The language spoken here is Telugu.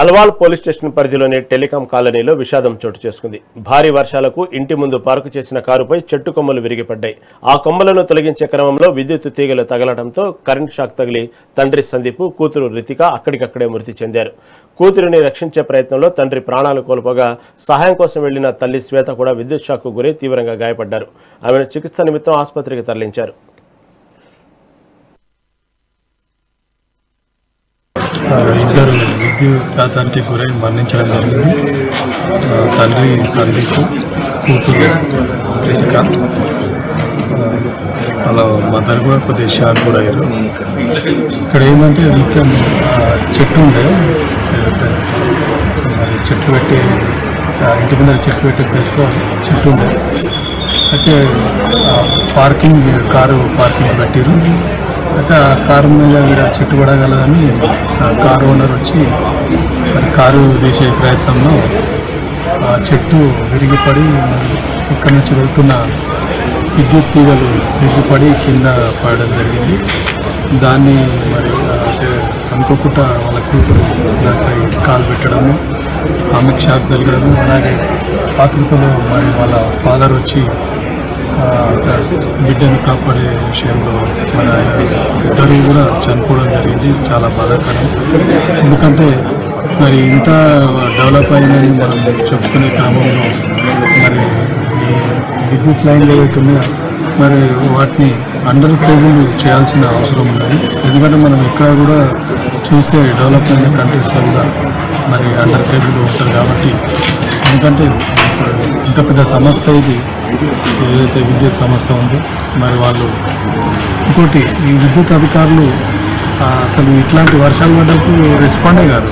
అల్వాల్ పోలీస్ స్టేషన్ పరిధిలోని టెలికాం కాలనీలో విషాదం చోటు చేసుకుంది. భారీ వర్షాలకు ఇంటి ముందు పార్కు చేసిన కారుపై చెట్టు కొమ్మలు విరిగిపడ్డాయి. ఆ కొమ్మలను తొలగించే క్రమంలో విద్యుత్ తీగలు తగలడంతో కరెంట్ షాక్ తగిలి తండ్రి సందీప్, కూతురు రితిక అక్కడికక్కడే మృతి చెందారు. కూతురిని రక్షించే ప్రయత్నంలో తండ్రి ప్రాణాలు కోల్పోగా సహాయం కోసం వెళ్లిన తల్లి శ్వేత కూడా విద్యుత్ షాక్కు గురై తీవ్రంగా గాయపడ్డారు. ఆమెను చికిత్స నిమిత్తం ఆసుపత్రికి తరలించారు. ఇద్దరు విద్యుత్ఘాతానికి గురై మరణించడం జరిగింది. తండ్రి సందీప్, కూతురు రితిక. అలా మదర్ కూడా కొద్దిగా షాక్ కూడా అయ్యారు. ఇక్కడ ఏంటంటే చెట్టు ఉండే, చెట్టు పెట్టి ఇంటి ముందర చెట్టు పెట్టే ప్లేస్లో చెట్టు ఉండే. అయితే కారు పార్కింగ్ పెట్టారు. అయితే ఆ కారు మీద వీడ చెట్టు పడగలదని కారు ఓనర్ వచ్చి కారు తీసే ప్రయత్నంలో ఆ చెట్టు విరిగిపడి మరి ఇక్కడ నుంచి వెళ్తున్న విద్యుత్ తీగలు విరిగిపడి కింద పడడం జరిగింది. దాన్ని మరి అనుకోకుండా వాళ్ళ కూతురు దానిపై కాలు పెట్టడము, ఆమెకు షాక్ తగలడము, అలాగే ఆతృతలో మరి వాళ్ళ ఫాదర్ వచ్చి బిడ్డను కాపాడే విషయంలో మన ఇద్దరు కూడా చనిపోవడం జరిగింది. చాలా బాధాకరం. ఎందుకంటే మరి ఇంత డెవలప్ అయిందని మనం చెప్పుకునే క్రమంలో మరి విద్యుత్ లైన్లు ఏవైతున్నాయో మరి వాటిని అండర్ టేబుల్ చేయాల్సిన అవసరం ఉన్నది. ఎందుకంటే మనం ఎక్కడ కూడా చూస్తే డెవలప్మెంట్ కంట్రీస్లో కూడా మరి అండర్ టేబుల్ ఉంటుంది కాబట్టి. ఎందుకంటే ఇంత పెద్ద సంస్థ ఇది, ఏదైతే విద్యుత్ సంస్థ ఉందో మరి వాళ్ళు ఇంకోటి ఈ విద్యుత్ అధికారులు అసలు ఇట్లాంటి వర్షాలు పడ్డప్పుడు రెస్పాండే కాదు.